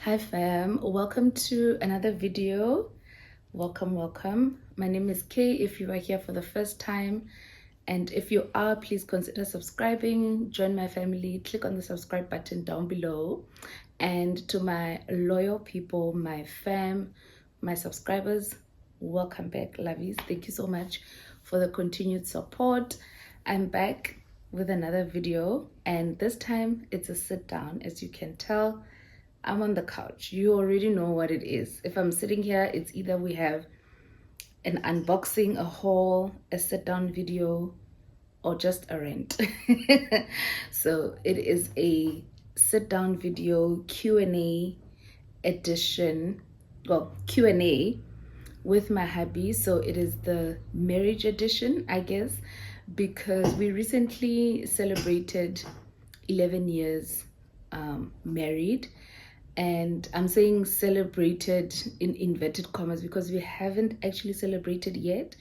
Hi fam, welcome to another video. Welcome. My name is Kay if you are here for the first time, and if you are, please consider subscribing, join my family, click on the subscribe button down below. And to my loyal people, my fam, my subscribers, welcome back, lovies. Thank you so much for the continued support. I'm back with another video, and this time it's a sit down. As you can tell, I'm on the couch. You already know what it is. If I'm sitting here, it's either we have an unboxing, a haul, a sit down video, or just a rant. So it is a sit down video Q&A edition. Well, Q&A with my hubby. So it is the marriage edition, I guess, because we recently celebrated 11 years married. And I'm saying celebrated in inverted commas because we haven't actually celebrated yet,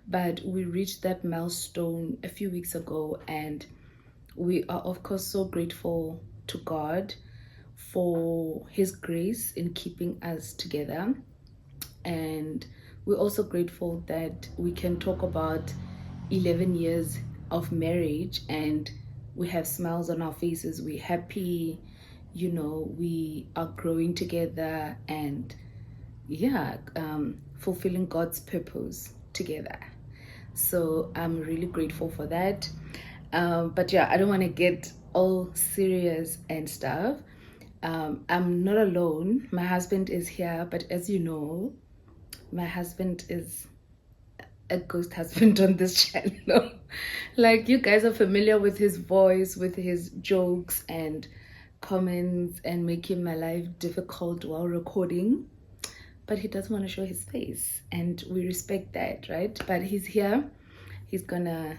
but we reached that milestone a few weeks ago, and we are of course so grateful to God for his grace in keeping us together. And we're also grateful that we can talk about 11 years of marriage and we have smiles on our faces, we're happy, we are growing together and fulfilling God's purpose together. So I'm really grateful for that. But yeah, I don't want to get all serious and stuff. I'm not alone. My husband is here, but as you know, my husband is a ghost husband on this channel. Like, you guys are familiar with his voice, with his jokes and comments and making my life difficult while recording, but he doesn't want to show his face, and we respect that, right? But he's here. He's gonna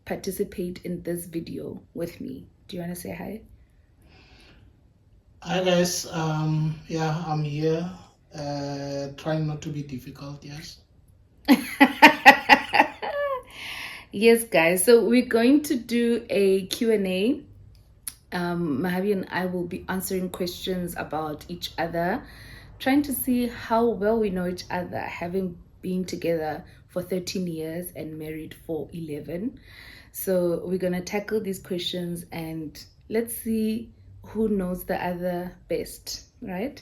participate in this video with me. Do you want to say hi? Hi guys, I'm here, trying not to be difficult. Yes. Yes guys, so we're going to do a Q&A. Mahavi and I will be answering questions about each other, trying to see how well we know each other, having been together for 13 years and married for 11. So we're going to tackle these questions and let's see who knows the other best, right?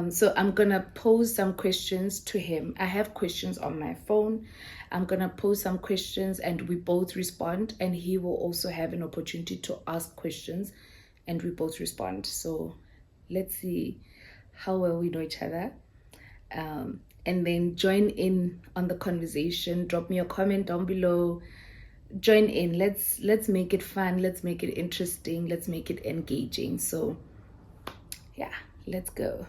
So I'm gonna pose some questions to him. I have questions on my phone. I'm gonna pose some questions and we both respond, and he will also have an opportunity to ask questions and we both respond. So let's see how well we know each other. And then join in on the conversation. Drop me a comment down below. Join in. Let's make it fun. Let's make it interesting. Let's make it engaging. So yeah, let's go.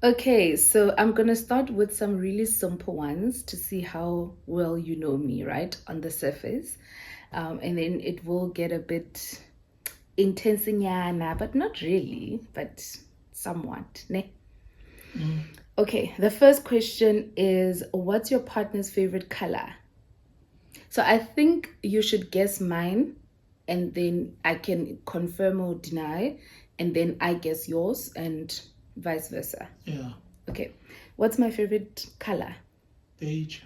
Okay, so I'm gonna start with some really simple ones to see how well you know me, right, on the surface. And then it will get a bit intensinyana, but not really, but somewhat, ne? Okay, the first question is, what's your partner's favorite color? So I think you should guess mine, and then I can confirm or deny, and then I guess yours, and vice versa. Yeah. Okay. What's my favorite color? Beige.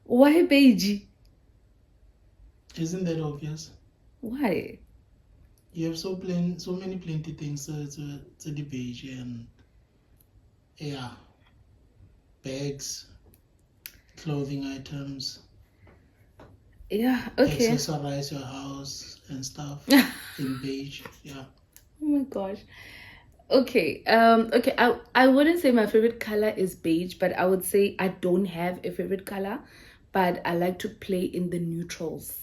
Why beige? Isn't that obvious? Why? You have so many plenty things. So it's the beige and bags, clothing items. Yeah. Okay. Accessorize your house and stuff in beige. Yeah. Oh my gosh. Okay. Okay. I wouldn't say my favorite color is beige, but I would say I don't have a favorite color, but I like to play in the neutrals.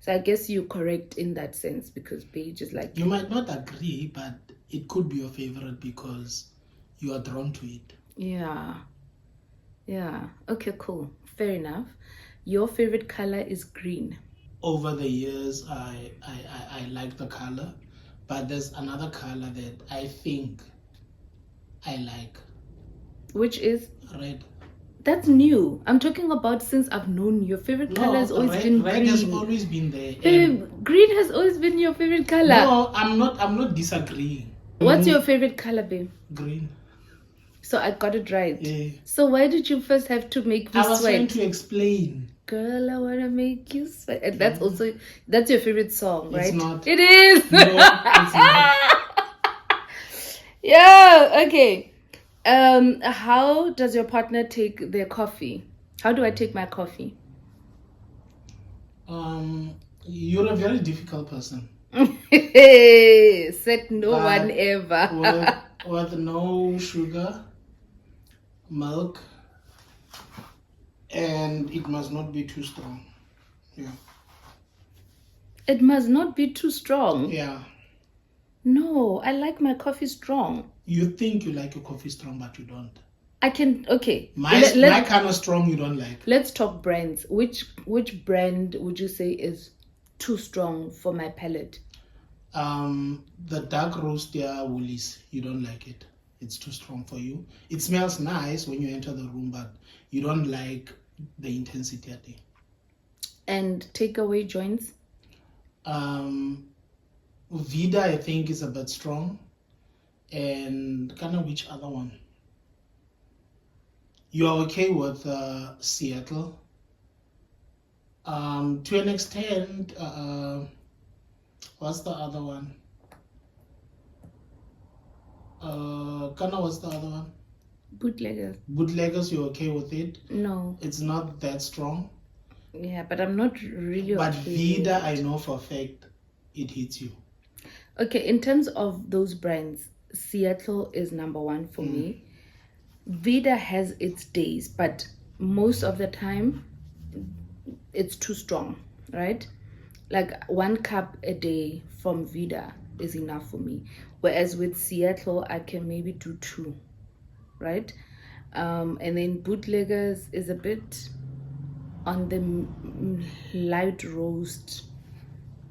So I guess you're correct in that sense, because beige is like... You might not agree, but it could be your favorite because you are drawn to it. Yeah. Okay, cool. Fair enough. Your favorite color is green. Over the years, I like the color, but there's another color that I think I like. Which is? Red. That's new. I'm talking about since I've known you. Your favorite color has always been red green. has always been there. Babe, green has always been your favorite color. No, I'm not disagreeing. What's your favorite color, babe? Green. So I got it right. Yeah. So why did you first have to make me I was sweat? trying to explain. Girl, I wanna make you sweat. And that's your favorite song, right? It's not. It is. No, it's not. Yeah, okay. How does your partner take their coffee? How do I take my coffee? You're a very difficult person. Said no But one ever. with no sugar, milk, and it must not be too strong. Yeah. It must not be too strong. Yeah. No, I like my coffee strong. You think you like your coffee strong, but you don't. I can, okay. My kind of strong you don't like. Let's talk brands. Which brand would you say is too strong for my palate? The dark roast, Woolies, you don't like it. It's too strong for you. It smells nice when you enter the room, but you don't like the intensity at it. And takeaway joints? Vida, I think, is a bit strong. And kind of which other one? You are okay with Seattle? To an extent, what's the other one? What's the other one? Bootleggers. Bootleggers, you're okay with it? No. It's not that strong. Yeah, but I'm not really But okay Vida, I know for a fact, it hits you. Okay, in terms of those brands, Seattle is number one for me. Vida has its days, but most of the time, it's too strong, right? Like 1 cup a day from Vida is enough for me. Whereas with Seattle, I can maybe do 2, right? And then Bootleggers is a bit on the light roast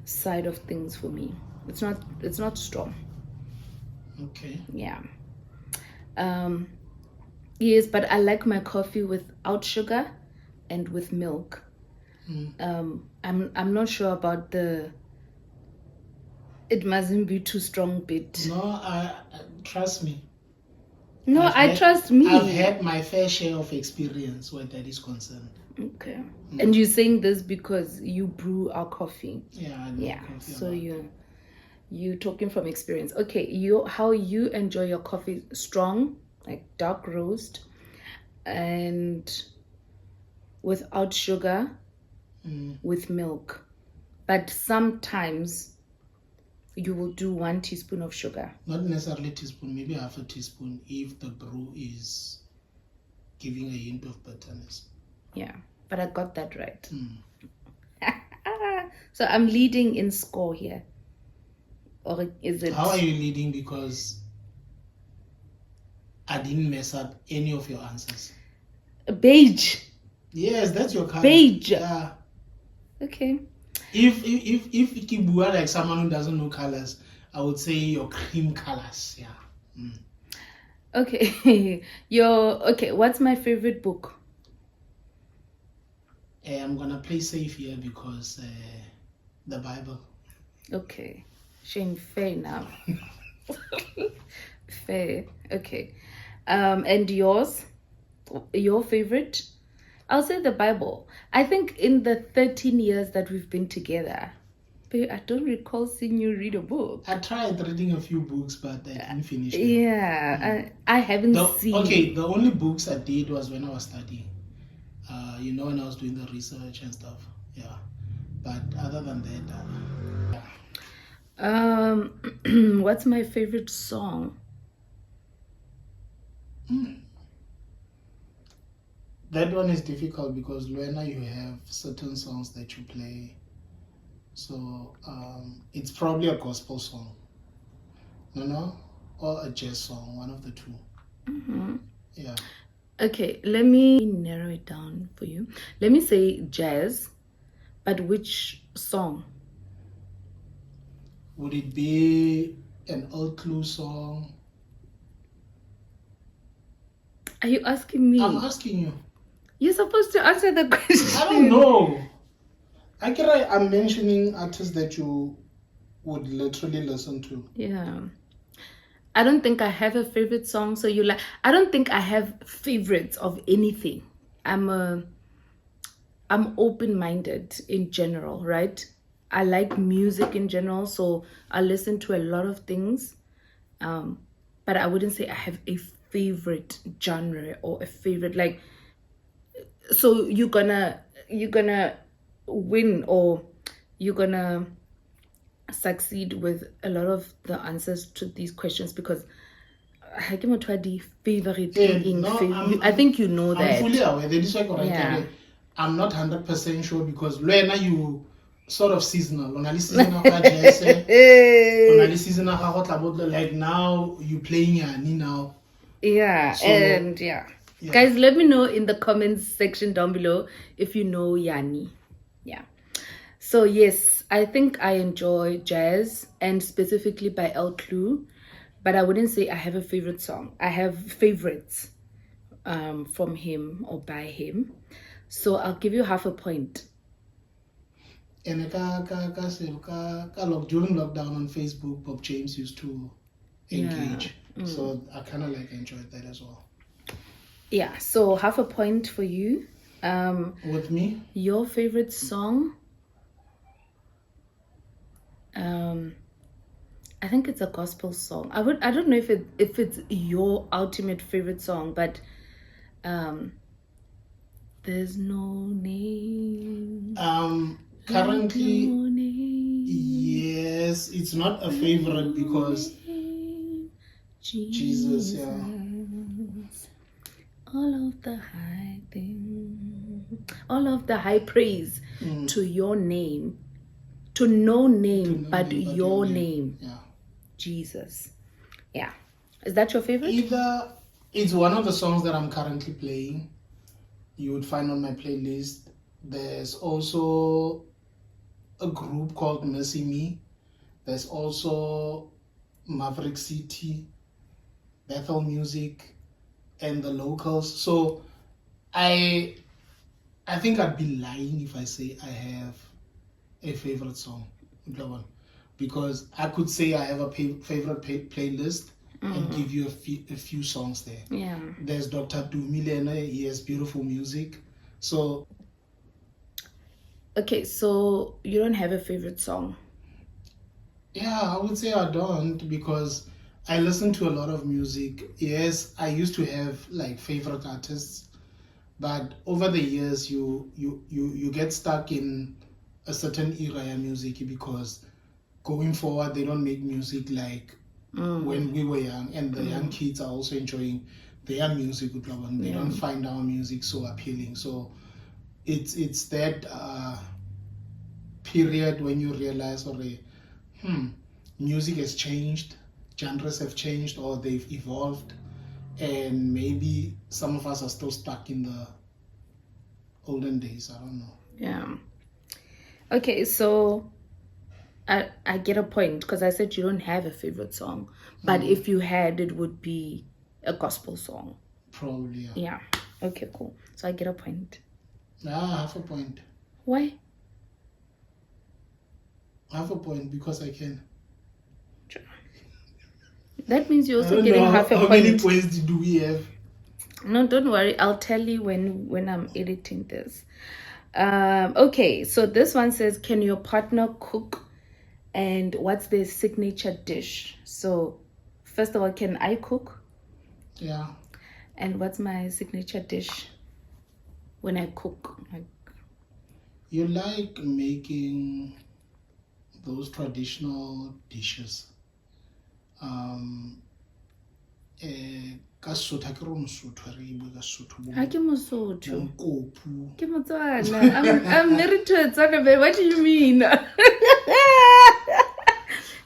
side of things for me. It's not strong. Okay. Yeah. Yes, but I like my coffee without sugar and with milk. I'm not sure about the it mustn't be too strong bit. No, I trust me. No, trust me. I've had my fair share of experience where that is concerned. Okay. And you're saying this because you brew our coffee. Yeah, I know. Yeah. So you talking from experience. Okay, how you enjoy your coffee strong, like dark roast, and without sugar, with milk. But sometimes you will do 1 teaspoon of sugar. Not necessarily teaspoon, maybe half a teaspoon if the brew is giving a hint of bitterness. Yeah, but I got that right. So I'm leading in score here. Or is it? How are you leading? Because I didn't mess up any of your answers. Beige. Yes, that's your color. Beige. Yeah. Okay. If Ikibua, like someone who doesn't know colors, I would say your cream colors. Yeah. Okay. Okay. What's my favorite book? I'm gonna play safe here because the Bible. Okay. Shane, fair enough. Fair. Okay. And yours? Your favorite? I'll say the Bible. I think in the 13 years that we've been together, I don't recall seeing you read a book. I tried reading a few books, but I didn't finish them. Yeah, I haven't seen. Okay, the only books I did was when I was studying. When I was doing the research and stuff. Yeah. But other than that, what's my favorite song? That one is difficult because Luena, you have certain songs that you play. So it's probably a gospel song. No? Or a jazz song, one of the two. Yeah. Okay, let me narrow it down for you. Let me say jazz, but which song? Would it be an old Clue song? Are you asking me? I'm asking you. You're supposed to answer the question. I don't know. I'm mentioning artists that you would literally listen to. Yeah. I don't think I have a favorite song. So I don't think I have favorites of anything. I'm open-minded in general, right? I like music in general, so I listen to a lot of things. But I wouldn't say I have a favorite genre or a favorite, like, so you're gonna win, or you're gonna succeed with a lot of the answers to these questions, because I favorite I think you know that. I'm fully aware. That is why Yeah. I'm not 100% sure, because Luena, you sort of seasonal. Only seasonal jazz, only seasonal like now you playing Yani now. Yeah, So, and yeah. Guys, let me know in the comments section down below if you know Yani. Yeah. So yes, I think I enjoy jazz, and specifically by El Clue, but I wouldn't say I have a favorite song. I have favorites from him or by him. So I'll give you half a point. And during lockdown on Facebook, Bob James used to engage. Yeah. So I kind of like enjoyed that as well. Yeah, so half a point for you. With me? Your favorite song? I think it's a gospel song. I don't know if it's your ultimate favorite song, but there's no name. Currently, no name. Yes, it's not a favorite because Jesus, yeah. All of the high praise to your name, to no name, but your name. Yeah. Jesus. Yeah. Is that your favorite? Either it's one of the songs that I'm currently playing, you would find on my playlist. There's also a group called Mercy Me. There's also Maverick City, Bethel Music, and the locals. So I think I'd be lying if I say I have a favorite song, because I could say I have a favorite playlist and give you a few songs there. Yeah. There's Dr. Dumilene, he has beautiful music. So okay, so you don't have a favorite song? Yeah, I would say I don't, because I listen to a lot of music. Yes, I used to have like favorite artists, but over the years you get stuck in a certain era of music, because going forward they don't make music like when we were young, and the young kids are also enjoying their music. They don't find our music so appealing. So it's that period when you realize, music has changed, genres have changed, or they've evolved, and maybe some of us are still stuck in the olden days. I don't know. Yeah. Okay, so I get a point, because I said you don't have a favorite song, but if you had, it would be a gospel song. Probably, yeah. Yeah. Okay, cool. So I get a point. Half a point. Why? Half a point because I can. That means you're also getting half a point. How many points do we have? No, don't worry. I'll tell you when I'm editing this. Okay, so this one says, can your partner cook? And what's their signature dish? So, first of all, can I cook? Yeah. And what's my signature dish when I cook? You like making those traditional dishes. Ha ke Mosotho. Ke Motswana. I'm married to a Tswana, but what do you mean?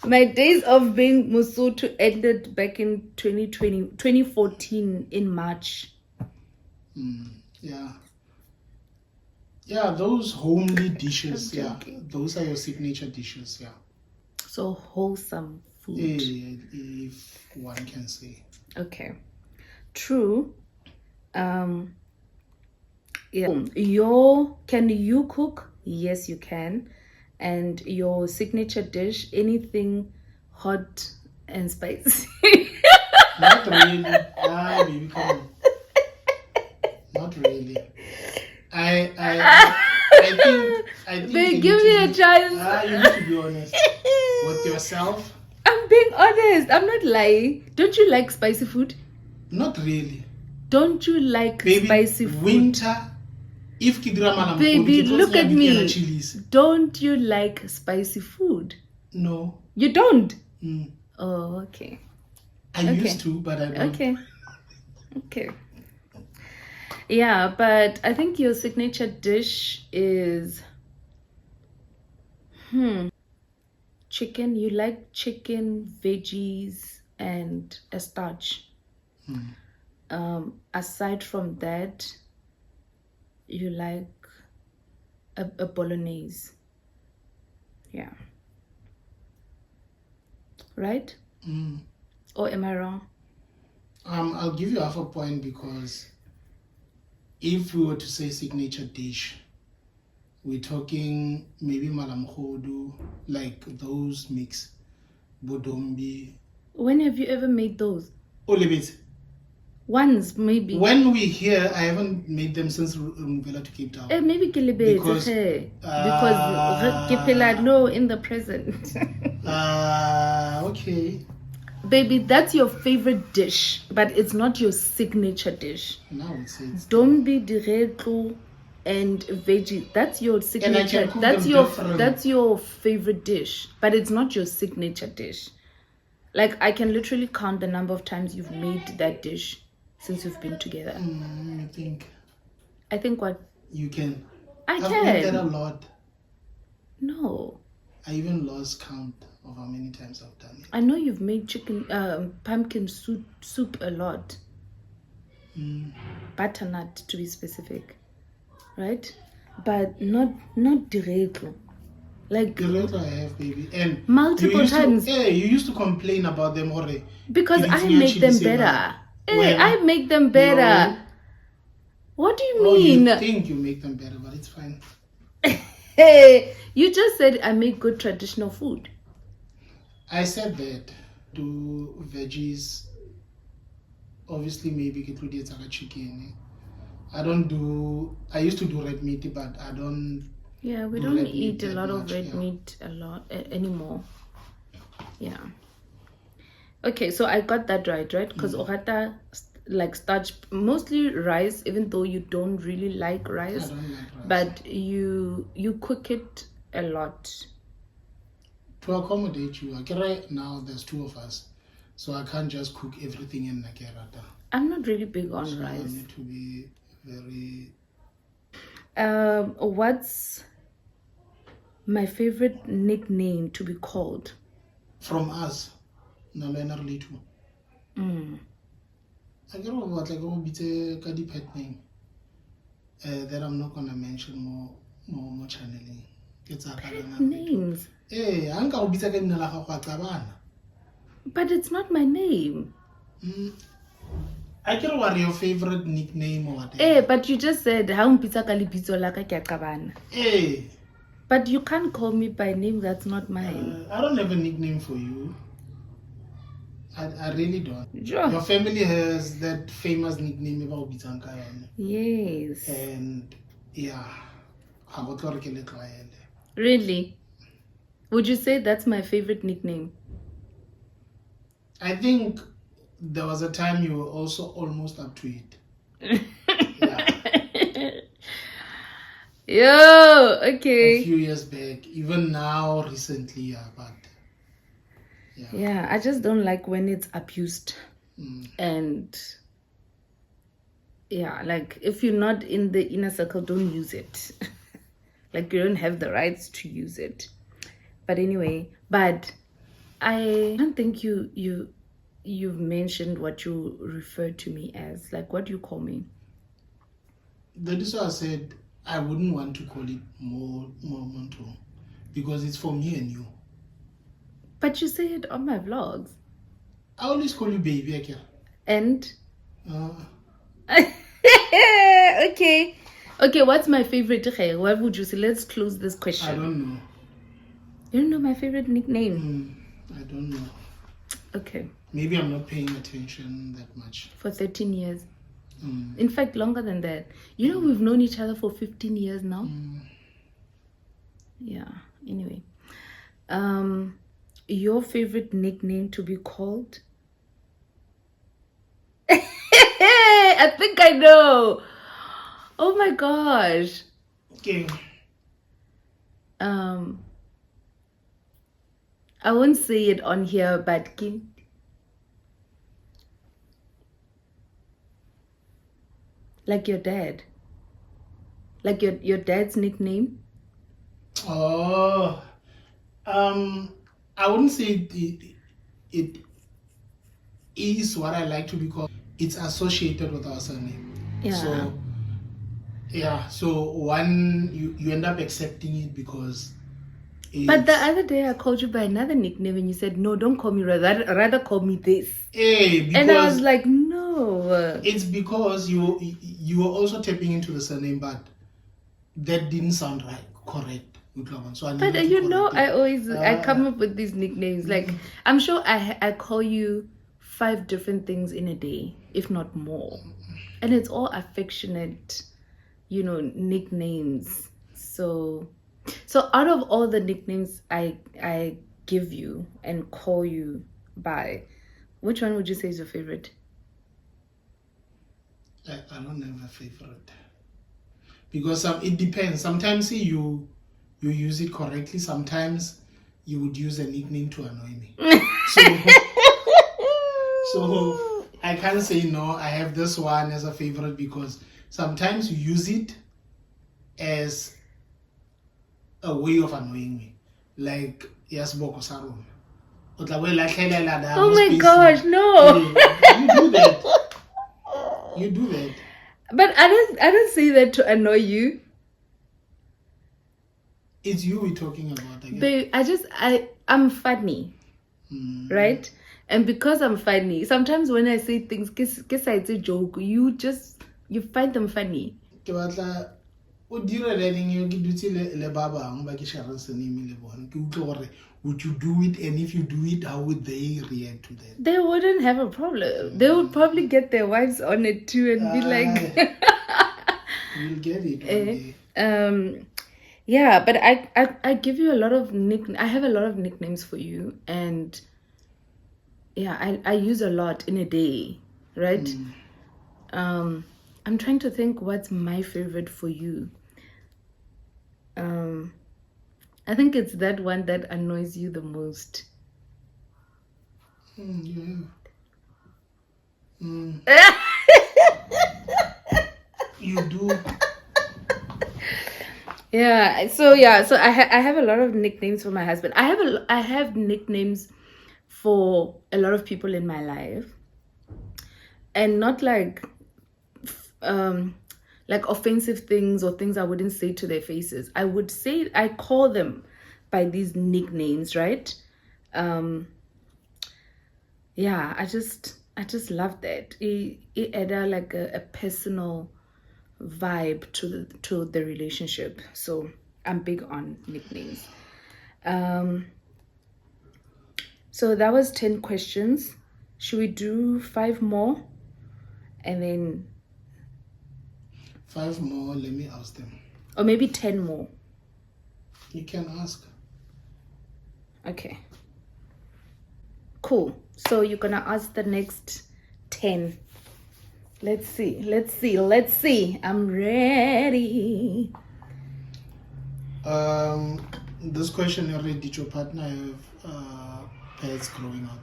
My days of being Mosotho ended back in 2014 in March. Yeah. Yeah, those homely dishes, those are your signature dishes, yeah. So wholesome food. If one can say. Okay. True. Yeah. Can you cook? Yes, you can. And your signature dish, anything hot and spicy. Not really. Ah, baby, come on. Not really. I think Babe, you give need me to a be, chance. you need to be honest with yourself. I'm being honest. I'm not lying. Don't you like spicy food? Not really. Don't you like Baby, spicy food? winter. If kidra malam Baby, look at me. chilies. Don't you like spicy food? No. You don't? Mm. Oh, okay. I used to, but I don't. Okay. Okay. Yeah, but I think your signature dish is chicken. You like chicken, veggies, and a starch. Aside from that, you like a bolognese. Yeah. Right? Or am I wrong? I'll give you half a point because if we were to say signature dish, we're talking maybe malamkhodu, like those mix, bodombi. When have you ever made those? Olebet. Once, maybe. When we here, I haven't made them since Mvela to Cape Town. Maybe because no in the present. Okay. Baby, that's your favorite dish, but it's not your signature dish. Now it's Dombi diretlo and veggie. That's your signature. cook That's them your different. that's your favorite dish, but it's not your signature dish. Like I can literally count the number of times you've made that dish since you've been together. I think what? You can. I've made that a lot. No. I even lost count of how many times I've done it. I know you've made pumpkin soup a lot. Butternut to be specific, right? But not diretlo. Like Diretlo I have, baby, and multiple times. You used to complain about them, already. Because I make them better. I make them better. No. What do you mean? You think you make them better, but it's fine. Hey, you just said I make good traditional food. I said that. Do veggies. Obviously, maybe it would be chicken. I used to do red meat, but I don't. Yeah, we don't eat a lot of red meat anymore. Yeah. Okay, so I got that right? Because orata like starch, mostly rice, even though you don't really like rice. I don't like rice. But you cook it a lot. To accommodate you, right now there's two of us, so I can't just cook everything in Nakerata. I'm not really big on So rice. I need to be very. What's my favorite nickname to be called? From us, Nalena Litu. I get what like a pet name that I'm not gonna mention more channeling. Names. But it's not my name. I get what your favorite nickname or whatever. But you just said how pizza kalipizzo la ka kabana. But you can't call me by name that's not mine. I don't have a nickname for you. I really don't. Sure. Your family has that famous nickname about Bizanka. Yes. And yeah. Really? Would you say that's my favorite nickname? I think there was a time you were also almost up to it. Yeah. Yo, okay. A few years back, even now, recently, yeah, but yeah, I just don't like when it's abused. And yeah, like if you're not in the inner circle, don't use it. Like you don't have the rights to use it. But anyway, but I don't think you've mentioned what you refer to me as. Like, what do you call me? That is why I said I wouldn't want to call it more Monto, because it's for me and you. But you say it on my vlogs. I always call you baby, Akira. And? Uh, Okay. Okay, what's my favorite? What would you say? Let's close this question. I don't know. You don't know my favorite nickname? I don't know. Okay. Maybe I'm not paying attention that much. For 13 years. In fact, longer than that. You know, we've known each other for 15 years now. Yeah. Anyway. Your favorite nickname to be called? I think I know. Oh my gosh. Okay. I won't say it on here, but like your dad. Like your dad's nickname. Oh. I wouldn't say it is what I like to be called. It's associated with our surname. Yeah. So one you end up accepting it because but the other day I called you by another nickname and you said, no, don't call me rather call me this. And I was like, no. It's because you were also tapping into the surname, but that didn't sound right, correct. So but you know, I come up with these nicknames. Like, I'm sure I call you 5 different things in a day, if not more. And it's all affectionate, you know, nicknames. So out of all the nicknames I give you and call you by, which one would you say is your favorite? I don't have a favorite. Because it depends. Sometimes you use it correctly. Sometimes you would use a nickname to annoy me. So I can't say no, I have this one as a favorite because sometimes you use it as a way of annoying me. Like, yes, Boko Sarum. Oh my gosh, no. You do that. But I don't say that to annoy you. It's you we're talking about, I guess. Babe, I'm funny. Right? And because I'm funny, sometimes when I say things, guess it's a joke, you find them funny. Would you do it, and if you do it, how would they react to that? They wouldn't have a problem. They would probably get their wives on it too and be like, you'll get it one day. Yeah, but I give you a lot of I have a lot of nicknames for you, and yeah, I use a lot in a day, right? I'm trying to think what's my favorite for you. I think it's that one that annoys you the most. You do. So I have a lot of nicknames for my husband. I have nicknames for a lot of people in my life, and not like offensive things or things I wouldn't say to their faces. I call them by these nicknames, right? I just love that. It added like a personal vibe to the relationship. So I'm big on nicknames. So that was 10 questions. Should we do 5 more? And then 5 more, let me ask them. Or maybe 10 more. You can ask. Okay. Cool. So you're gonna ask the next 10. Let's see. I'm ready. This question already, did your partner have pets growing up?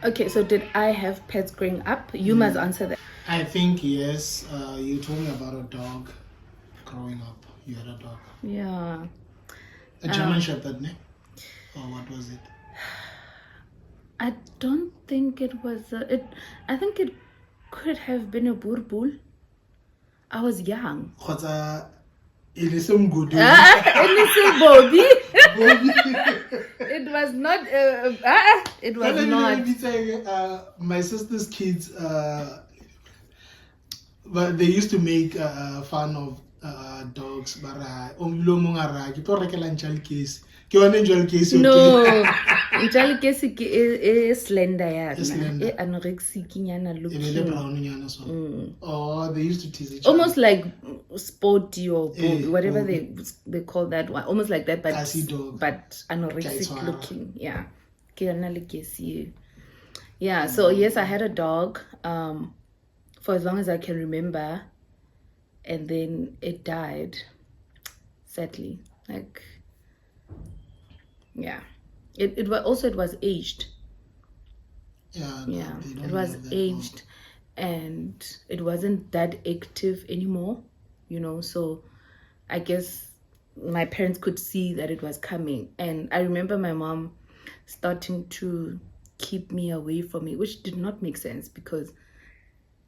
Okay, so did I have pets growing up? You must answer that. I think yes. You told me about a dog growing up. You had a dog. Yeah. A German Shepherd, ne? Or what was it? I don't think it was I think it could have been a burbul. I was young. Innocent good. Innocent Bobby. It was not. It was not. My sister's kids. But they used to make fun of dogs. But No, njalo ke se ke e slender yana, slender. e anorexic yana E be le looking. brown nyana so. Oh, they used to tease each Almost other. like sporty or Eh, whatever oh, they call that one. Almost like that, Kasi dog. but anorexic Kaitswara. looking. Yeah. Ke yona le ke se. Yeah, so yes, I had a dog for as long as I can remember, and then it died, sadly. Like, yeah, it was aged. Yeah, Yeah, they don't it was have that aged, and it wasn't that active anymore, you know. So I guess my parents could see that it was coming, and I remember my mom starting to keep me away from it, which did not make sense because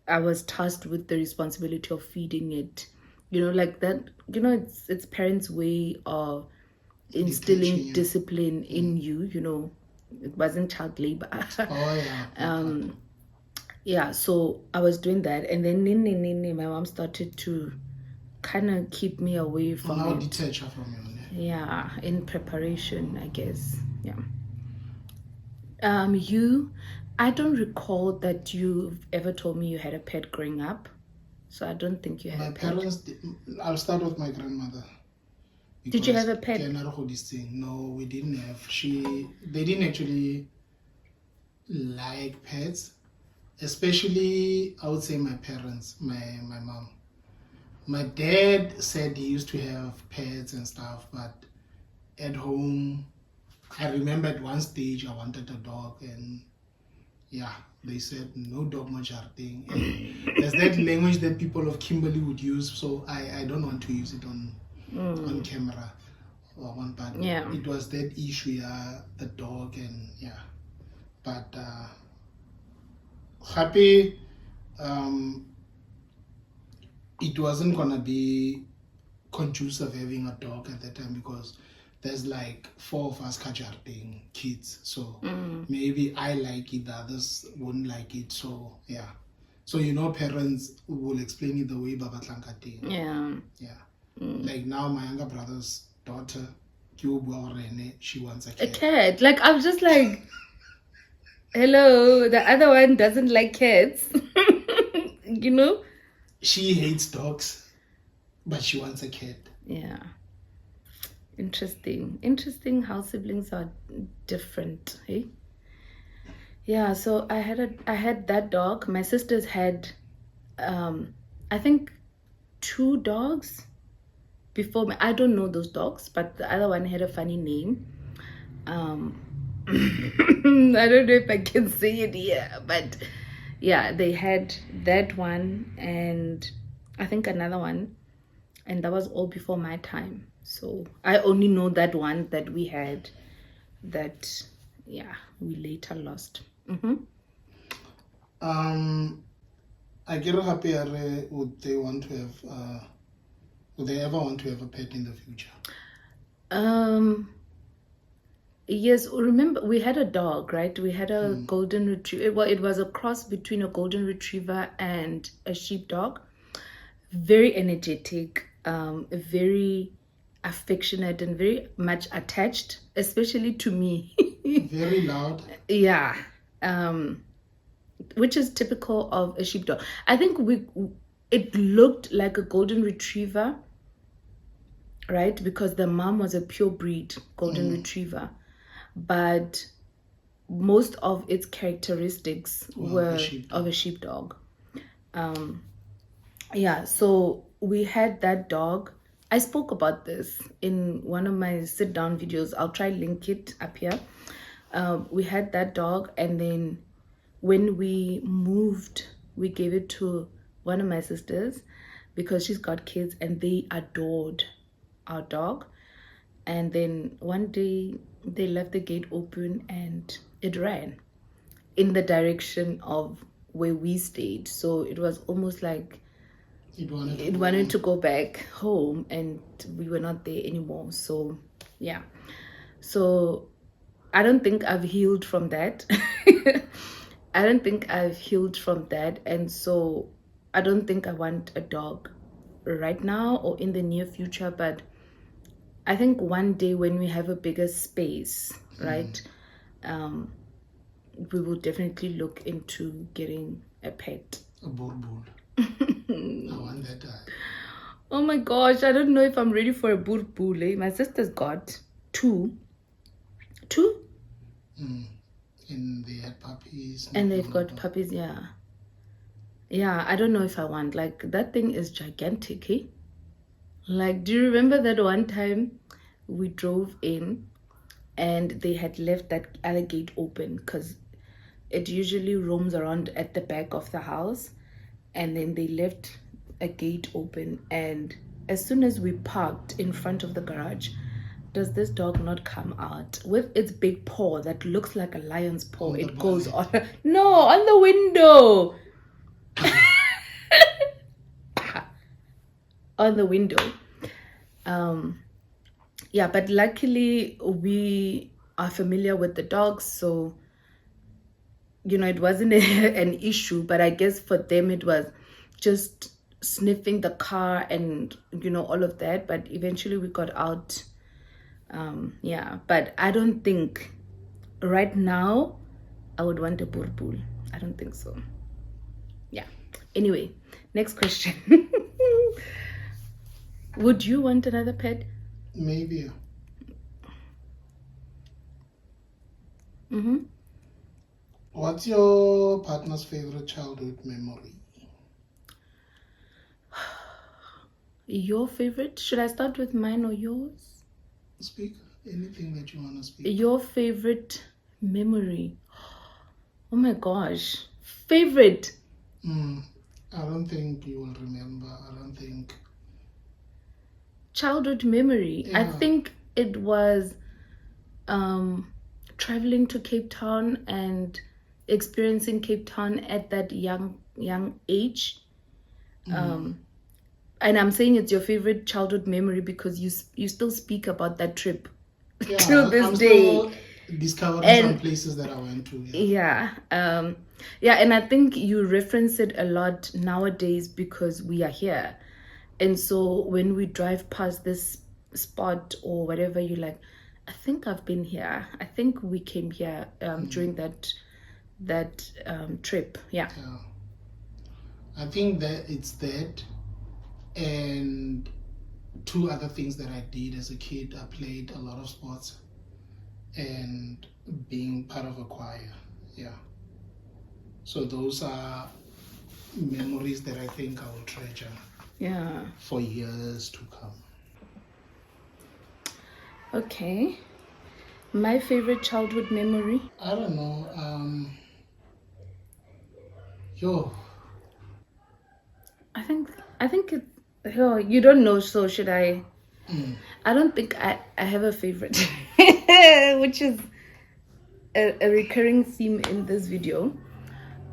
I was tasked with the responsibility of feeding it. You know, like that, you know, it's parents' way of instilling Teaching you. discipline in you, you know. It wasn't child labor. Oh yeah. Yeah, so I was doing that, and then my mom started to kind of keep me away from Now it. detach her from you. Yeah, in preparation, I guess. Yeah. I don't recall that you've ever told me you had a pet growing up. So I don't think you had My a pet. parents, I'll start with my grandmother. Did you have a pet? No, we didn't have. They didn't actually like pets, especially I would say my parents, my mom. My dad said he used to have pets and stuff, but at home, I remember at one stage I wanted a dog, and yeah, they said no dog thing. And there's that language that people of Kimberley would use, so I don't want to use it on camera. But Yeah. it was that issue, yeah, the dog, and yeah. But happy, it wasn't gonna be conducive having a dog at that time because there's like 4 of us kajarting kids, so maybe I like it, the others wouldn't like it, so yeah. So you know, parents will explain it the way Baba Tlankating. Yeah. Like now, my younger brother's daughter, she wants a A cat. cat. Like, I'm just like, hello, the other one doesn't like cats. You know? She hates dogs, but she wants a cat. Yeah. Interesting how siblings are different, hey? Yeah, so I had that dog. My sisters had I think 2 dogs before me. I don't know those dogs, but the other one had a funny name. I don't know if I can say it here, but yeah, they had that one and I think another one, and that was all before my time. So I only know that one that we had that, yeah, we later lost. I get happy. Would they want to have? Would they ever want to have a pet in the future? Yes, remember we had a dog, right? We had a golden retriever. Well, it was a cross between a golden retriever and a sheepdog. Very energetic, very affectionate and very much attached, especially to me. Very loud. Yeah. Which is typical of a sheepdog. I think it looked like a golden retriever, right? Because the mom was a pure breed golden retriever, but most of its characteristics were of a sheepdog. Yeah, so we had that dog. I spoke about this in one of my sit down videos. I'll try link it up here. We had that dog, and then when we moved, we gave it to one of my sisters because she's got kids and they adored our dog. And then one day they left the gate open and it ran in the direction of where we stayed. So it was almost like it wanted to go back home, and we were not there anymore. So yeah, so I don't think I've healed from that. I don't think I've healed from that. And so I don't think I want a dog right now or in the near future, but I think one day when we have a bigger space, right, we will definitely look into getting a pet. A bulbul. I want that guy. Oh my gosh, I don't know if I'm ready for a bulbul. My sister's got two. And they had puppies. And they've got puppies, yeah. Yeah, I don't know if I want. Like, that thing is gigantic, eh? Like, do you remember that one time we drove in and they had left that other gate open because it usually roams around at the back of the house, and then they left a gate open, and as soon as we parked in front of the garage, does this dog not come out with its big paw that looks like a lion's paw? It goes on on the window. On the window. Yeah, but luckily we are familiar with the dogs, so it wasn't an issue. But I guess for them it was just sniffing the car and all of that. But eventually we got out. Yeah, but I don't think right now I would want a bulbul. I don't think so. Yeah. Anyway, next question. Would you want another pet? Maybe. What's your partner's favorite childhood memory? Your favorite? Should I start with mine or yours? Speak anything that you want to speak. Your favorite memory? Oh my gosh. Favorite? I don't think you will remember. I don't think. Childhood memory. Yeah. I think it was traveling to Cape Town and experiencing Cape Town at that young age. And I'm saying it's your favorite childhood memory because you still speak about that trip till this I'm day. Still discovering some places that I went to. Yeah. Yeah, and I think you reference it a lot nowadays because we are here. And so when we drive past this spot or whatever, you're like, I think I've been here. I think we came here during that trip. Yeah. I think that it's that, and two other things that I did as a kid. I played a lot of sports and being part of a choir. Yeah. So those are memories that I think I will treasure. Yeah. For years to come. Okay. My favorite childhood memory? I don't know. I think it. You don't know, so should I? I don't think I have a favorite, which is a recurring theme in this video.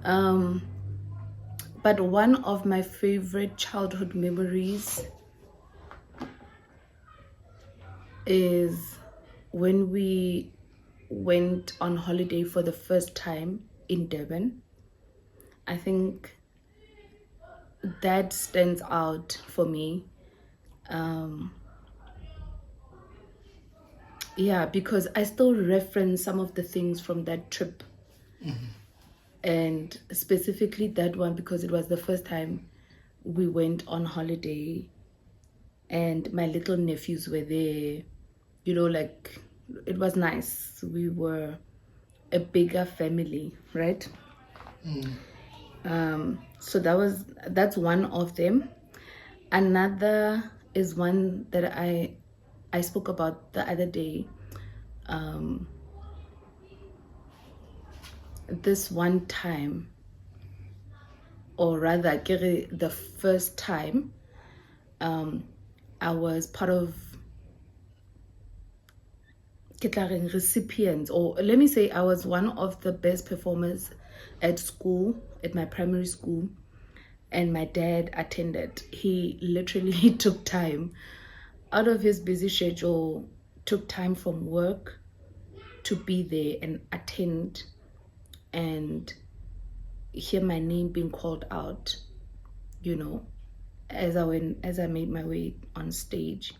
But one of my favorite childhood memories is when we went on holiday for the first time in Durban. I think that stands out for me. Yeah, because I still reference some of the things from that trip. And specifically that one because it was the first time we went on holiday and my little nephews were there. Like, it was nice. We were a bigger family, right? So that's one of them. Another is one that I spoke about the other day. This one time, or rather the first time, I was part of recipients, or let me say I was one of the best performers at school, at my primary school, and my dad attended. He literally took time out of his busy schedule, took time from work to be there and attend and hear my name being called out. you know, as I made my way on stage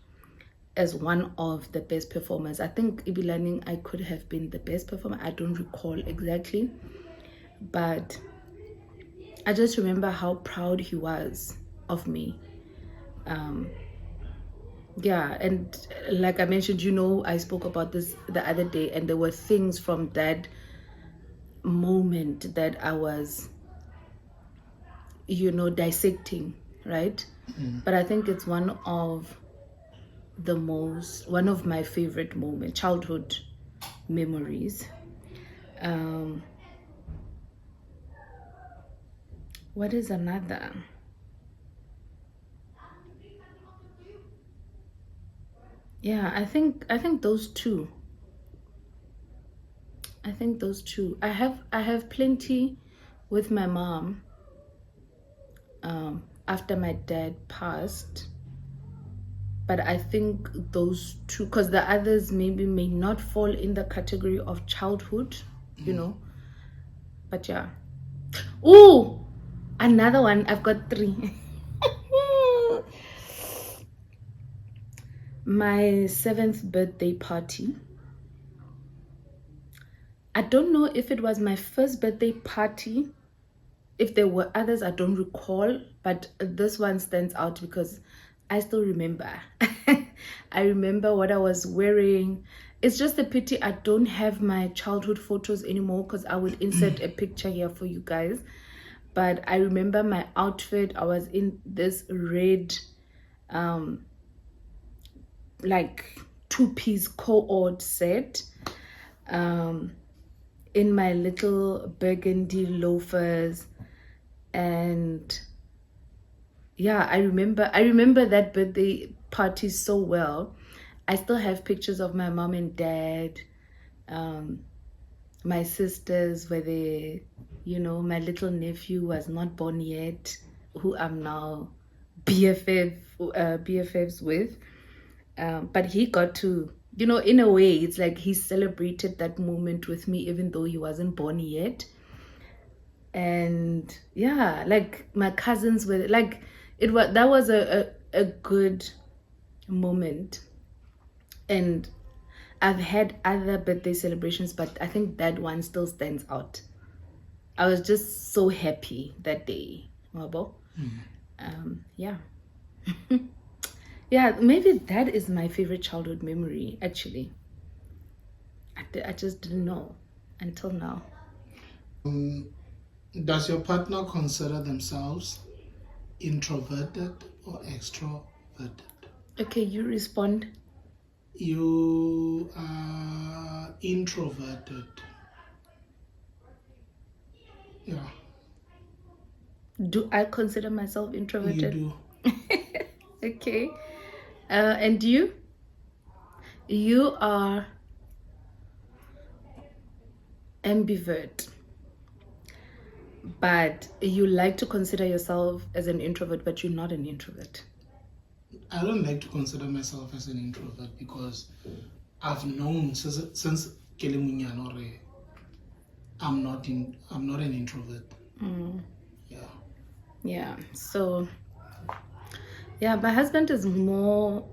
as one of the best performers. I think Ibilaning, I could have been the best performer. I don't recall exactly, but I just remember how proud he was of me. Yeah, and like I mentioned, I spoke about this the other day, and there were things from that moment that I was, dissecting, right? But I think it's one of my favorite childhood memories. Um, what is another? Yeah, I think those two. I think those two. I have plenty with my mom. After my dad passed, but I think those two, because the others maybe may not fall in the category of childhood, but yeah. Oh, another one. I've got three. My 7th birthday party. I don't know if it was my first birthday party. If there were others, I don't recall, but this one stands out because I still remember. I remember what I was wearing. It's just a pity I don't have my childhood photos anymore, because I would insert a picture here for you guys. But I remember my outfit. I was in this red, like 2-piece co-ord set, in my little burgundy loafers. And yeah, I remember that birthday party so well. I still have pictures of my mom and dad, my sisters were there, my little nephew was not born yet, who I'm now BFFs with. But he got to, in a way, it's like he celebrated that moment with me, even though he wasn't born yet. And yeah, like my cousins were like, that was a good moment. And I've had other birthday celebrations, but I think that one still stands out. I was just so happy that day. Wabo. Yeah. Yeah, maybe that is my favorite childhood memory, actually. I just didn't know until now. Does your partner consider themselves introverted or extroverted? Okay, you respond. You are introverted. Yeah. Do I consider myself introverted? You do. Okay. And you? You are ambivert, but you like to consider yourself as an introvert, but you're not an introvert. I don't like to consider myself as an introvert because I've known since Kelemunyano, I'm not an introvert. Yeah. Yeah. So yeah, my husband is more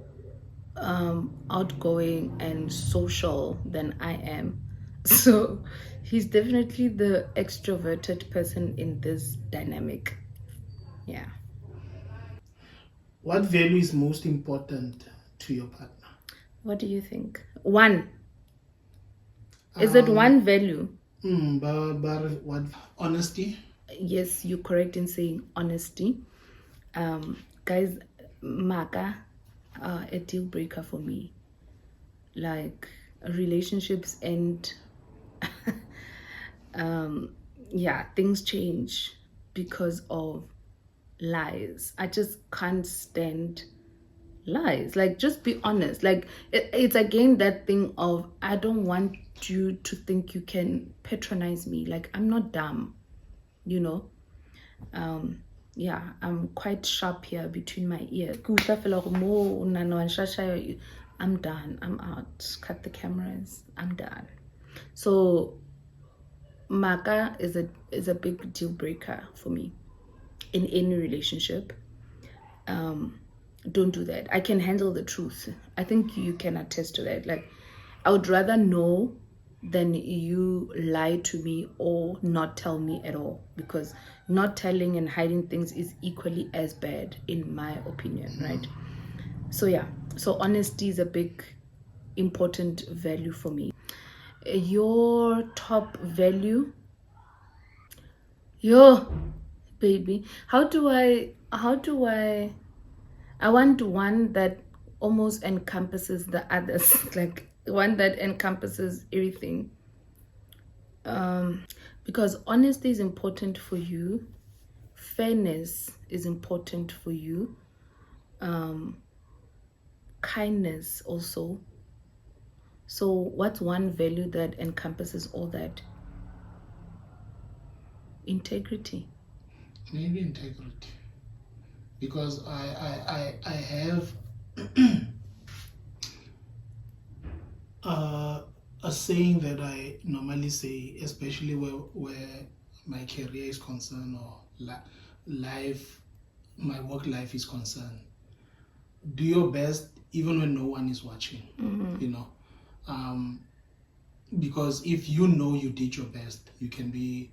outgoing and social than I am. So he's definitely the extroverted person in this dynamic. Yeah. What value is most important to your partner? What do you think? One. Is it one value? But what? Honesty. Yes, you're correct in saying honesty. Guys, Maka, a deal breaker for me. Like, relationships end. Yeah, things change because of lies. I just can't stand lies. Like, just be honest. Like, it's again that thing of, I don't want you to think you can patronize me. Like, I'm not dumb, you know. Yeah, I'm quite sharp here between my ears. I'm done. I'm out. Cut the cameras. I'm done. So Maka is a big deal breaker for me. in any relationship. Don't do that. I can handle the truth. I think you can attest to that. Like, I would rather know than you lie to me or not tell me at all, because not telling and hiding things is equally as bad in my opinion, right? So yeah, so honesty is a big important value for me. Your top value, yo baby, how do I want one that almost encompasses the others, like one that encompasses everything. Because honesty is important for you, fairness is important for you, kindness also. So what's one value that encompasses all that? Integrity. Maybe integrity, because I have a saying that I normally say, especially where my career is concerned, or life, my work life is concerned. Do your best even when no one is watching. You know, because if you know you did your best, you can be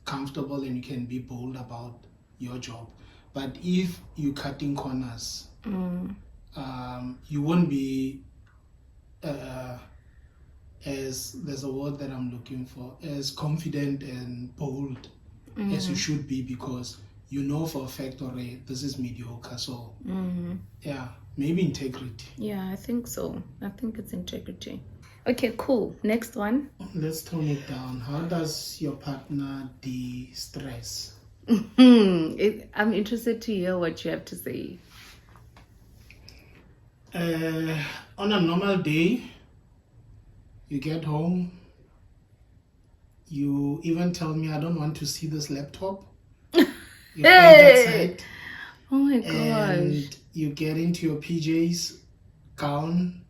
comfortable and you can be bold about your job. But if you cutting corners, you won't be as, there's a word that I'm looking for, as confident and bold as you should be, because you know for a fact already this is mediocre. So yeah, maybe integrity. Yeah, I think so. I think it's integrity. Okay, cool. Next one. Let's tone it down. How does your partner de-stress? I'm interested to hear what you have to say. On a normal day, you get home, you even tell me, I don't want to see this laptop. You point outside. Oh my gosh. And you get into your PJs, gown,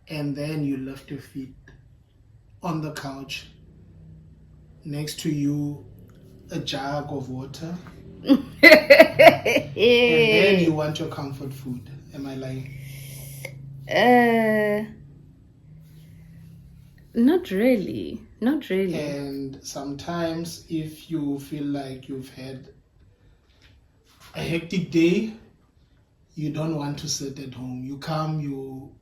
and then you lift your feet on the couch. Next to you, a jug of water. And then you want your comfort food. Am I lying? Not really. Not really. And sometimes if you feel like you've had a hectic day, you don't want to sit at home. You come, you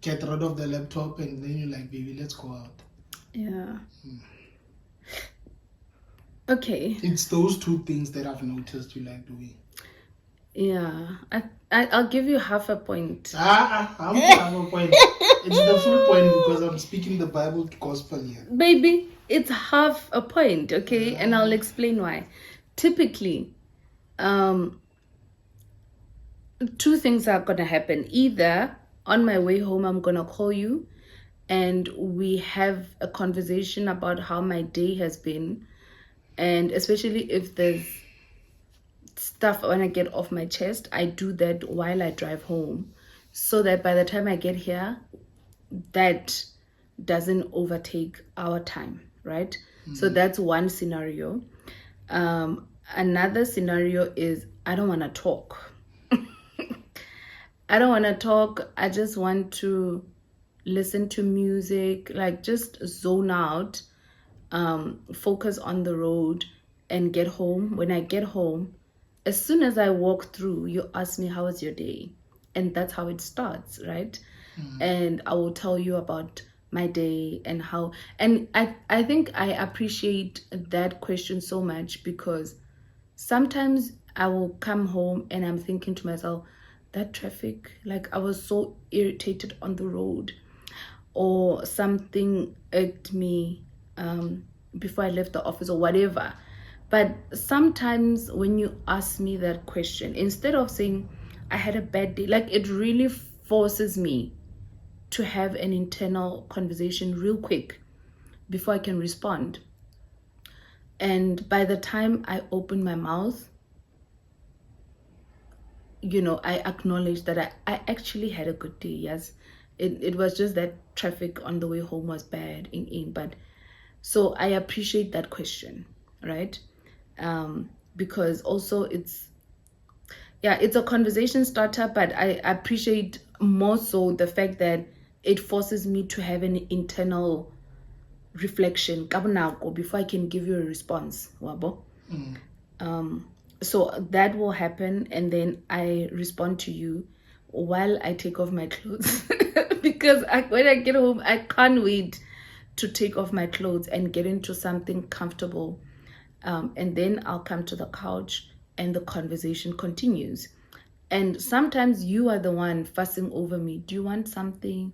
get rid of the laptop, and then you're like, baby, let's go out. Yeah. Okay. It's those two things that I've noticed you like doing. Yeah. I'll give you half a point. I'm half a point. It's the full point because I'm speaking the Bible gospel here. Baby, it's half a point, okay? And I'll explain why. Typically, two things are gonna happen. Either on my way home, I'm gonna call you and we have a conversation about how my day has been, and especially if there's stuff I want to get off my chest, I do that while I drive home, so that by the time I get here, that doesn't overtake our time, right? So that's one scenario. Another scenario is I don't want to talk. I don't want to talk. I just want to listen to music, like just zone out, focus on the road and get home. When I get home, as soon as I walk through, you ask me, how was your day? And that's how it starts, right? And I will tell you about my day and how, and I think I appreciate that question so much, because sometimes I will come home and I'm thinking to myself, that traffic, like I was so irritated on the road, or something irked me before I left the office or whatever. But sometimes when you ask me that question, instead of saying I had a bad day, like it really forces me to have an internal conversation real quick before I can respond. And by the time I open my mouth, you know, I acknowledge that I actually had a good day. Yes, it was just that traffic on the way home was bad but so I appreciate that question, right? because also it's a conversation starter, but I appreciate more so the fact that it forces me to have an internal reflection before I can give you a response. Wabo. So that will happen, and then I respond to you while I take off my clothes because when I get home, I can't wait to take off my clothes and get into something comfortable, and then I'll come to the couch and the conversation continues. And sometimes you are the one fussing over me. Do you want something?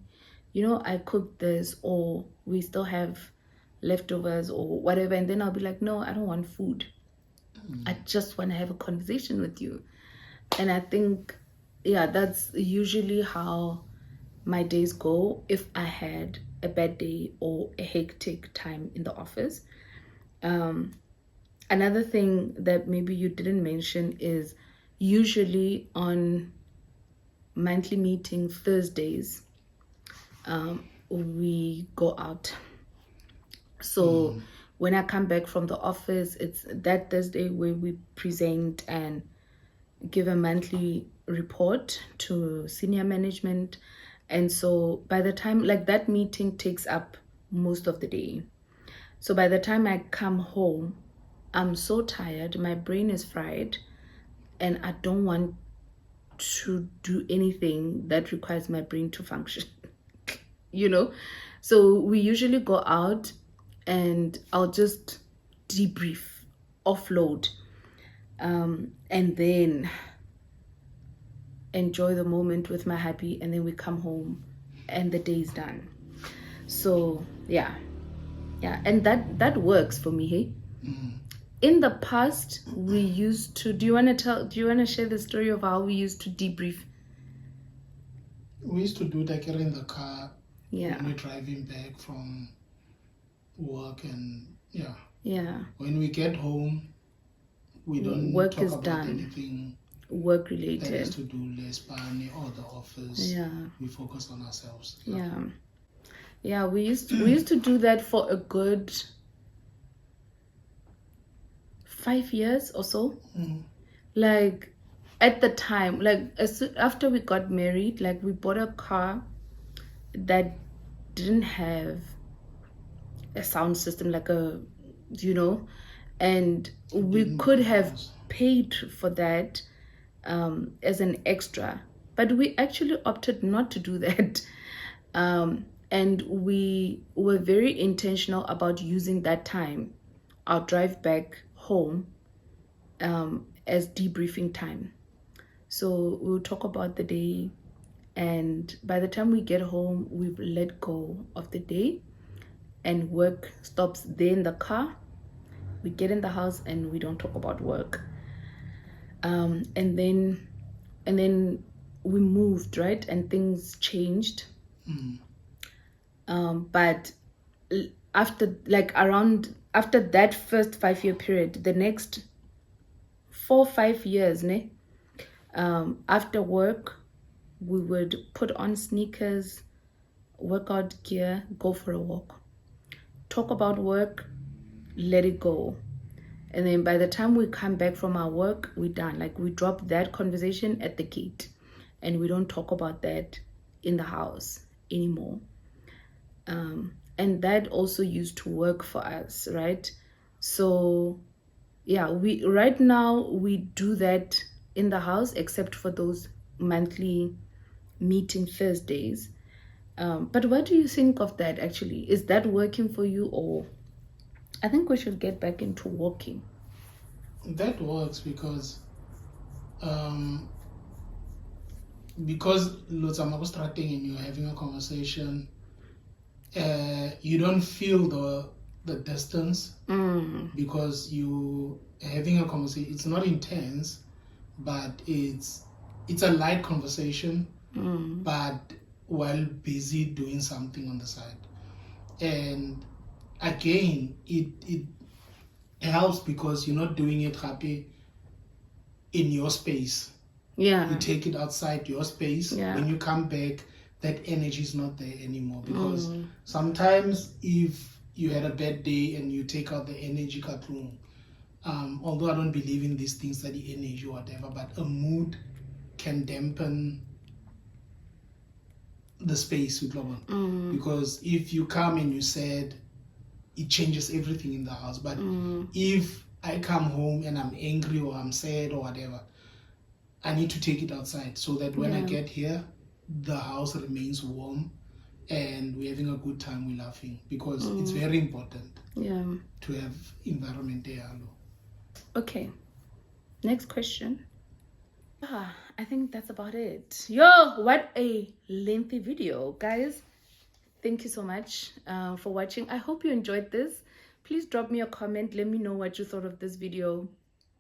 I cooked this, or we still have leftovers or whatever, and then I'll be like, no, I don't want food. I just want to have a conversation with you. And I think, that's usually how my days go if I had a bad day or a hectic time in the office. Another thing that maybe you didn't mention is usually on monthly meeting Thursdays, we go out. So when I come back from the office, it's that Thursday where we present and give a monthly report to senior management. And so by the time, like, that meeting takes up most of the day. So by the time I come home, I'm so tired, my brain is fried, and I don't want to do anything that requires my brain to function. So we usually go out, and I'll just debrief, offload, and then enjoy the moment with my hubby, and then we come home and the day is done. So and that works for me. Hey, in the past we used to, do you want to share the story of how we used to debrief? We used to do that in the car when we're driving back from work, and when we get home, we don't talk about anything work related that has to do less money or the office. We focus on ourselves. We used to do that for a good 5 years or so. Like, at the time, like, after we got married, like, we bought a car that didn't have a sound system, like and we could have paid for that as an extra, but we actually opted not to do that. And we were very intentional about using that time, our drive back home, as debriefing time. So we'll talk about the day, and by the time we get home, we've let go of the day, and work stops there in the car. We get in the house and we don't talk about work. And then we moved, right? And things changed. But after that first 5-year period, the next 4-5 years, after work, we would put on sneakers, workout gear, go for a walk, talk about work, let it go. And then by the time we come back from our work, we're done. Like, we drop that conversation at the gate, and we don't talk about that in the house anymore. And that also used to work for us, right? So right now we do that in the house, except for those monthly meeting Thursdays. But what do you think of that actually? Is that working for you, or I think we should get back into walking? That works because Lotsamako starting and you're having a conversation, you don't feel the distance because you having a conversation. It's not intense, but it's a light conversation, but while busy doing something on the side. And again, it helps because you're not doing it happy in your space. You take it outside your space. When you come back, that energy is not there anymore, because sometimes if you had a bad day and you take out the energy cartoon, Although I don't believe in these things, that the energy or whatever, but a mood can dampen the space with Lobon. Because if you come and you said, it changes everything in the house. But if I come home and I'm angry or I'm sad or whatever, I need to take it outside so that when I get here, the house remains warm and we're having a good time, we're laughing, because it's very important to have environment there. Okay, next question. I think that's about it. Yo, what a lengthy video, guys. Thank you so much for watching. I hope you enjoyed this. Please drop me a comment. Let me know what you thought of this video.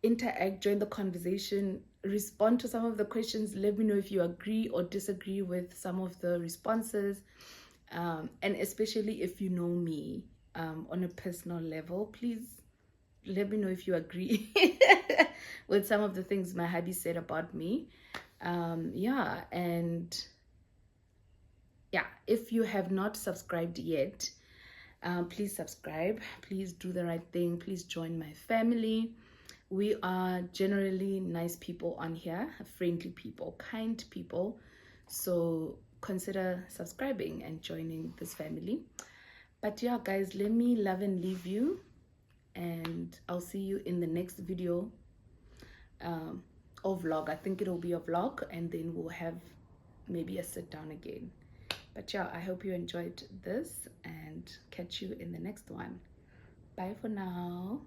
Interact, join the conversation, respond to some of the questions. Let me know if you agree or disagree with some of the responses. And especially if you know me on a personal level, please let me know if you agree with some of the things my hubby said about me. Yeah, and yeah, if you have not subscribed yet, please subscribe. Please do the right thing. Please join my family. We are generally nice people on here, friendly people, kind people. So consider subscribing and joining this family. But yeah, guys, let me love and leave you. And I'll see you in the next video or vlog. I think it'll be a vlog, and then we'll have maybe a sit down again. But yeah, I hope you enjoyed this, and catch you in the next one. Bye for now.